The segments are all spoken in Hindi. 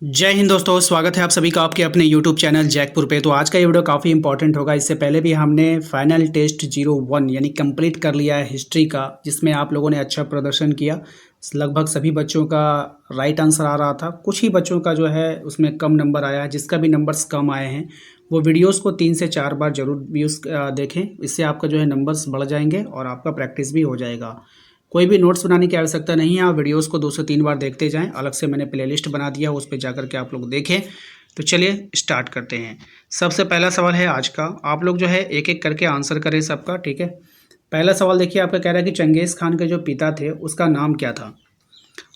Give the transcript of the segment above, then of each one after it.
जय हिंद दोस्तों, स्वागत है आप सभी का आपके अपने YouTube चैनल जैकपुर पे। तो आज का ये वीडियो काफ़ी इंपॉर्टेंट होगा। इससे पहले भी हमने फाइनल टेस्ट 01 यानी कंप्लीट कर लिया है हिस्ट्री का, जिसमें आप लोगों ने अच्छा प्रदर्शन किया। लगभग सभी बच्चों का राइट आंसर आ रहा था। कुछ ही बच्चों का जो है उसमें कम नंबर आया है। जिसका भी नंबर्स कम आए हैं वो वीडियोज़ को 3 से 4 बार जरूर व्यूज़ देखें। इससे आपका जो है नंबर्स बढ़ जाएंगे और आपका प्रैक्टिस भी हो जाएगा। कोई भी नोट्स बनाने की आवश्यकता नहीं है, आप वीडियोस को 2 से 3 बार देखते जाएं। अलग से मैंने प्लेलिस्ट बना दिया, उस पे जाकर के आप लोग देखें। तो चलिए स्टार्ट करते हैं। सबसे पहला सवाल है आज का, आप लोग जो है एक एक करके आंसर करें सबका, ठीक है। पहला सवाल देखिए, आपका कह रहा है कि चंगेज़ खान के जो पिता थे उसका नाम क्या था।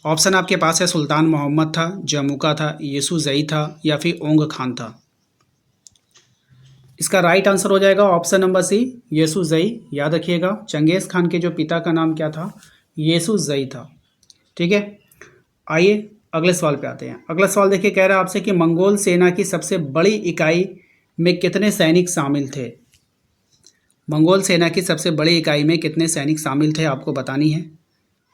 ऑप्शन आपके पास है, सुल्तान मोहम्मद था, जमुका था, यूसुफ़ था या फिर ओंग खान था। इसका राइट आंसर हो जाएगा ऑप्शन नंबर सी, यूसुफ़। याद रखिएगा, चंगेज़ खान के जो पिता का नाम क्या था, यूसुफ़ था। ठीक है, आइए अगले सवाल पे आते हैं। अगला सवाल देखिए, कह रहा है आपसे कि मंगोल सेना की सबसे बड़ी इकाई में कितने सैनिक शामिल थे। मंगोल सेना की सबसे बड़ी इकाई में कितने सैनिक शामिल थे आपको बतानी है।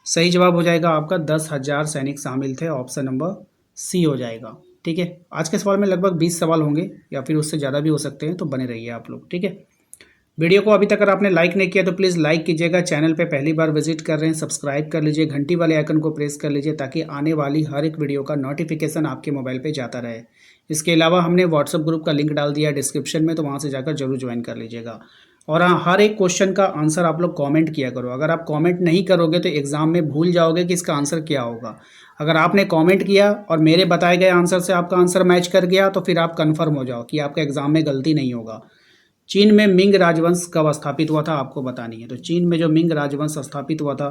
सही जवाब हो जाएगा आपका 10,000 सैनिक शामिल थे। ऑप्शन नंबर सी हो जाएगा। ठीक है, आज के सवाल में लगभग 20 सवाल होंगे या फिर उससे ज़्यादा भी हो सकते हैं, तो बने रहिए आप लोग। ठीक है, वीडियो को अभी तक अगर आपने लाइक नहीं किया तो प्लीज़ लाइक कीजिएगा। चैनल पे पहली बार विजिट कर रहे हैं, सब्सक्राइब कर लीजिए, घंटी वाले आइकन को प्रेस कर लीजिए ताकि आने वाली हर एक वीडियो का नोटिफिकेशन आपके मोबाइल पे जाता रहे। इसके अलावा हमने व्हाट्सएप ग्रुप का लिंक डाल दिया है डिस्क्रिप्शन में, तो वहाँ से जाकर जरूर ज्वाइन कर लीजिएगा। और हाँ, हर एक क्वेश्चन का आंसर आप लोग कॉमेंट किया करो। अगर आप कॉमेंट नहीं करोगे तो एग्जाम में भूल जाओगे कि इसका आंसर क्या होगा। अगर आपने कॉमेंट किया और मेरे बताए गए आंसर से आपका आंसर मैच कर गया तो फिर आप कन्फर्म हो जाओ कि आपका एग्जाम में गलती नहीं होगा। चीन में मिंग राजवंश कब स्थापित हुआ था आपको बतानी है। तो चीन में जो मिंग राजवंश स्थापित हुआ था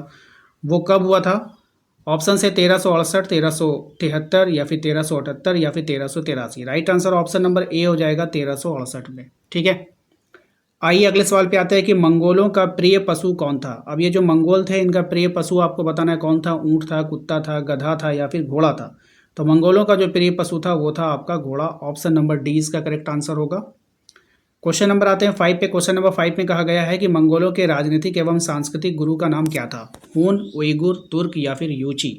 वो कब हुआ था। ऑप्शन से 1368, 1373 या फिर 1378 या फिर 1383। राइट आंसर ऑप्शन नंबर ए हो जाएगा 1368 में। ठीक है, आइए अगले सवाल पे आते हैं कि मंगोलों का प्रिय पशु कौन था। अब ये जो मंगोल थे इनका प्रिय पशु आपको बताना है कौन था। ऊंट था, कुत्ता था, गधा था या फिर घोड़ा था। तो मंगोलों का जो प्रिय पशु था वो था आपका घोड़ा। ऑप्शन नंबर डी इसका करेक्ट आंसर होगा। क्वेश्चन नंबर आते हैं 5 पे। क्वेश्चन नंबर 5 में कहा गया है कि मंगोलों के राजनीतिक एवं सांस्कृतिक गुरु का नाम क्या था। हुन, उइगुर, तुर्क या फिर यूची।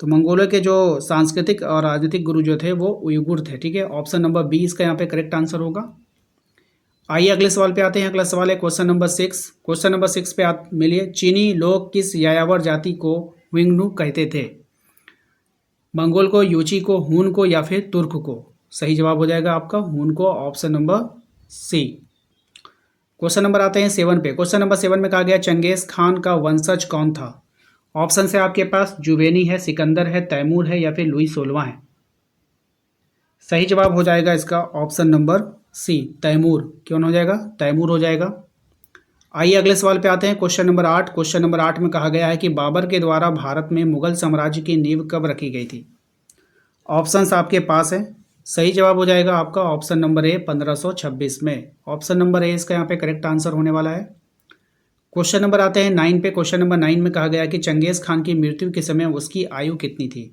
तो मंगोलों के जो सांस्कृतिक और राजनीतिक गुरु जो थे वो उइगुर थे। ठीक है, ऑप्शन नंबर बी इसका यहाँ पे करेक्ट आंसर होगा। आइए अगले सवाल पे आते हैं। अगला सवाल है क्वेश्चन नंबर 6। क्वेश्चन नंबर 6 पे आप मिलिए, चीनी लोग किस यायावर जाति को विंगनू कहते थे। मंगोल को, यूची को, हुन को या फिर तुर्क को। सही जवाब हो जाएगा आपका हुन को। Option number C. Question number आते हैं 7 पे। क्वेश्चन नंबर 7 में कहा गया चंगेज खान का वंशज कौन था। ऑप्शन से आपके पास जुवेनी है, सिकंदर है, तैमूर है या फिर लुई 16वां है। सही जवाब हो जाएगा इसका ऑप्शन नंबर सी, तैमूर। क्यों हो जाएगा, तैमूर हो जाएगा। आइए अगले सवाल पे आते हैं। Question number 8। क्वेश्चन नंबर 8 में कहा गया है कि बाबर के द्वारा भारत में मुगल साम्राज्य की नींव कब रखी गई थी। ऑप्शंस आपके पास है। सही जवाब हो जाएगा आपका ऑप्शन नंबर ए, 1526 में। ऑप्शन नंबर ए इसका यहाँ पे करेक्ट आंसर होने वाला है। क्वेश्चन नंबर आते हैं 9 पे। क्वेश्चन नंबर 9 में कहा गया कि चंगेज खान की मृत्यु के समय उसकी आयु कितनी थी।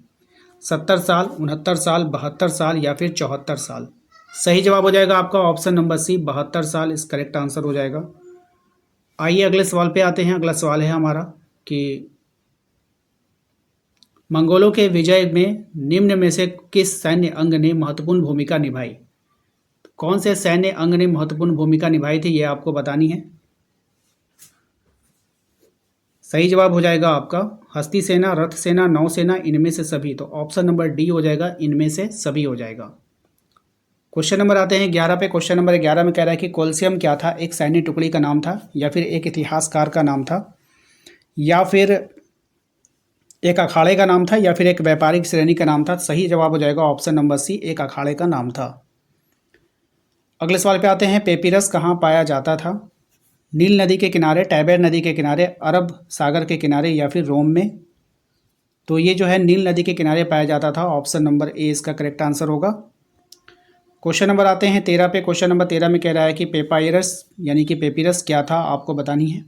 70 साल, 69 साल, 72 साल या फिर 74 साल। सही जवाब हो जाएगा आपका ऑप्शन नंबर सी, 72 साल इस करेक्ट आंसर हो जाएगा। आइए अगले सवाल पे आते हैं। अगला सवाल है हमारा कि मंगोलों के विजय में निम्न में से किस सैन्य अंग ने महत्वपूर्ण भूमिका निभाई। कौन से सैन्य अंग ने महत्वपूर्ण भूमिका निभाई थी ये आपको बतानी है। सही जवाब हो जाएगा आपका हस्ती सेना, रथ सेना, नौसेना, इनमें से सभी। तो ऑप्शन नंबर डी हो जाएगा, इनमें से सभी हो जाएगा। क्वेश्चन नंबर आते हैं 11 पे। क्वेश्चन नंबर 11 में कह रहा है कि कोलसियम क्या था। एक सैन्य टुकड़ी का नाम था या फिर एक इतिहासकार का नाम था या फिर एक अखाड़े का नाम था या फिर एक व्यापारिक श्रेणी का नाम था। सही जवाब हो जाएगा ऑप्शन नंबर सी, एक अखाड़े का नाम था। अगले सवाल पे आते हैं, पेपिरस कहाँ पाया जाता था। नील नदी के किनारे, टाइबर नदी के किनारे, अरब सागर के किनारे या फिर रोम में। तो ये जो है नील नदी के किनारे पाया जाता था। ऑप्शन नंबर ए इसका करेक्ट आंसर होगा। क्वेश्चन नंबर आते हैं 13 पे। क्वेश्चन नंबर 13 में कह रहा है कि पेपायरस यानी कि पेपिरस क्या था आपको बतानी है।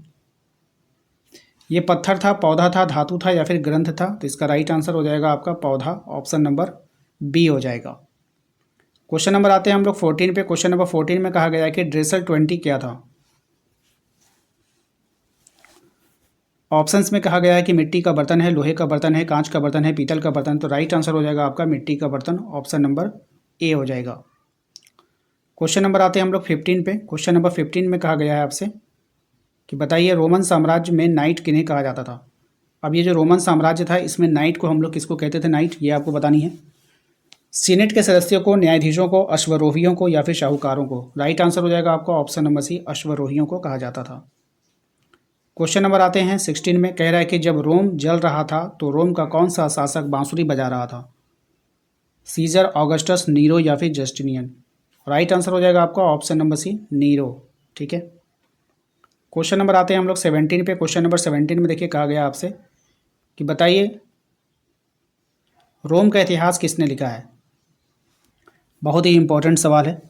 ये पत्थर था, पौधा था, धातु था या फिर ग्रंथ था। तो इसका राइट आंसर हो जाएगा आपका पौधा। ऑप्शन नंबर बी हो जाएगा। क्वेश्चन नंबर आते हैं हम लोग 14 पे। क्वेश्चन नंबर 14 में कहा गया है कि ड्रेसर 20 क्या था। ऑप्शंस में कहा गया है कि मिट्टी का बर्तन है, लोहे का बर्तन है, कांच का बर्तन है, पीतल का बर्तन। तो राइट आंसर हो जाएगा आपका मिट्टी का बर्तन, ऑप्शन नंबर ए हो जाएगा। क्वेश्चन नंबर आते हैं हम लोग 15 पे। क्वेश्चन नंबर 15 में कहा गया है आपसे कि बताइए रोमन साम्राज्य में नाइट किन्हें कहा जाता था। अब ये जो रोमन साम्राज्य था इसमें नाइट को हम लोग किसको कहते थे, नाइट, ये आपको बतानी है। सीनेट के सदस्यों को, न्यायाधीशों को, अश्वरोहियों को या फिर शाहूकारों को। राइट आंसर हो जाएगा आपका ऑप्शन नंबर सी, अश्वरोहियों को कहा जाता था। क्वेश्चन नंबर आते हैं 16 में। कह रहा है कि जब रोम जल रहा था तो रोम का कौन सा शासक बांसुरी बजा रहा था, सीजर, ऑगस्टस, नीरो या फिर जस्टिनियन। राइट आंसर हो जाएगा आपका ऑप्शन नंबर सी, नीरो। ठीक है। क्वेश्चन नंबर आते हैं हम लोग 17 पे। क्वेश्चन नंबर 17 में देखिए कहा गया आपसे कि बताइए रोम का इतिहास किसने लिखा है। बहुत ही इंपॉर्टेंट सवाल है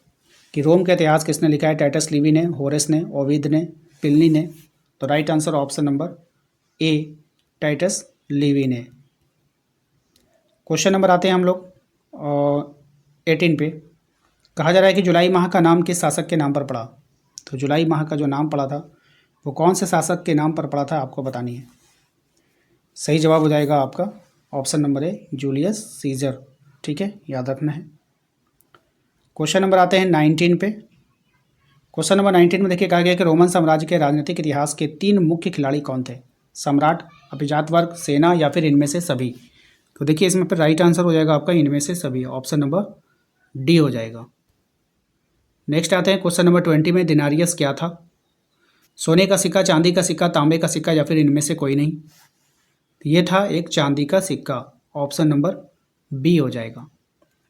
कि रोम का इतिहास किसने लिखा है। टाइटस लिवी ने, होरेस ने, ओविद ने, प्लिनी ने। तो right answer option number A, Titus Livy ने। क्वेश्चन नंबर आते हैं हम लोग 18 पे। कहा जा रहा है कि जुलाई माह का नाम किस शासक के नाम पर पड़ा। तो जुलाई माह का जो नाम पड़ा था वो कौन से शासक के नाम पर पड़ा था, आपको बतानी है। सही जवाब हो जाएगा आपका ऑप्शन नंबर ए, जूलियस सीजर। ठीक है, याद रखना है। क्वेश्चन नंबर आते हैं 19 पे। क्वेश्चन नंबर 19 में देखिए कहा गया कि रोमन साम्राज्य के राजनीतिक इतिहास के 3 मुख्य खिलाड़ी कौन थे, सम्राट, अभिजात वर्ग, सेना या फिर इनमें से सभी। तो देखिए इसमें पर राइट आंसर हो जाएगा आपका इनमें से सभी, ऑप्शन नंबर डी हो जाएगा। नेक्स्ट आते हैं क्वेश्चन नंबर 20 में। दिनारियस क्या था, सोने का सिक्का, चांदी का सिक्का, तांबे का सिक्का या फिर इनमें से कोई नहीं। तो ये था एक चांदी का सिक्का, ऑप्शन नंबर बी हो जाएगा।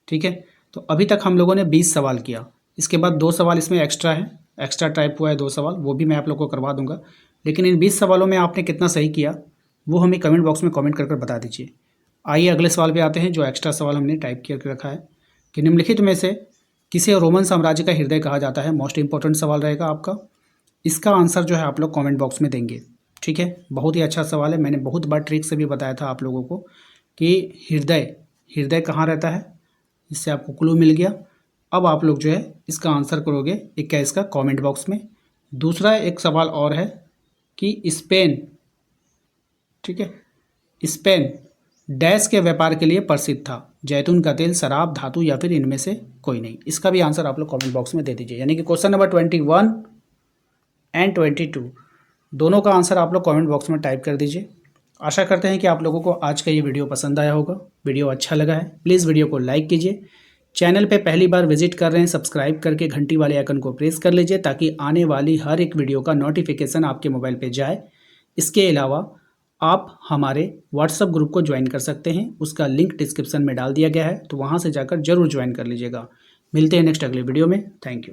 ठीक है, तो अभी तक हम लोगों ने 20 सवाल किया। इसके बाद 2 सवाल इसमें एक्स्ट्रा है, एक्स्ट्रा टाइप हुआ है 2 सवाल, वो भी मैं आप लोग को करवा दूंगा। लेकिन इन 20 सवालों में आपने कितना सही किया वो हमें कमेंट बॉक्स में कमेंट कर बता दीजिए। आइए अगले सवाल पे आते हैं, जो एक्स्ट्रा सवाल हमने टाइप करके रखा है कि निम्नलिखित में से किसे रोमन साम्राज्य का हृदय कहा जाता है। मोस्ट इंपॉर्टेंट सवाल रहेगा आपका, इसका आंसर जो है आप लोग कमेंट बॉक्स में देंगे। ठीक है, बहुत ही अच्छा सवाल है। मैंने बहुत बार ट्रिक से भी बताया था आप लोगों को कि हृदय कहाँ रहता है, इससे आपको क्लू मिल गया। अब आप लोग जो है इसका आंसर करोगे 21 का कमेंट बॉक्स में। दूसरा एक सवाल और है कि स्पेन, ठीक है, स्पेन डैश के व्यापार के लिए प्रसिद्ध था, जैतून का तेल, शराब, धातु या फिर इनमें से कोई नहीं। इसका भी आंसर आप लोग कमेंट बॉक्स में दे दीजिए। यानी कि क्वेश्चन नंबर 21 एंड 22 दोनों का आंसर आप लोग कमेंट बॉक्स में टाइप कर दीजिए। आशा करते हैं कि आप लोगों को आज का ये वीडियो पसंद आया होगा। वीडियो अच्छा लगा है प्लीज़ वीडियो को लाइक कीजिए। चैनल पे पहली बार विजिट कर रहे हैं, सब्सक्राइब करके घंटी वाले आइकन को प्रेस कर लीजिए ताकि आने वाली हर एक वीडियो का नोटिफिकेशन आपके मोबाइल पे जाए। इसके अलावा आप हमारे व्हाट्सएप ग्रुप को ज्वाइन कर सकते हैं, उसका लिंक डिस्क्रिप्शन में डाल दिया गया है, तो वहाँ से जाकर जरूर ज्वाइन कर लीजिएगा। मिलते हैं नेक्स्ट अगले वीडियो में। Thank you.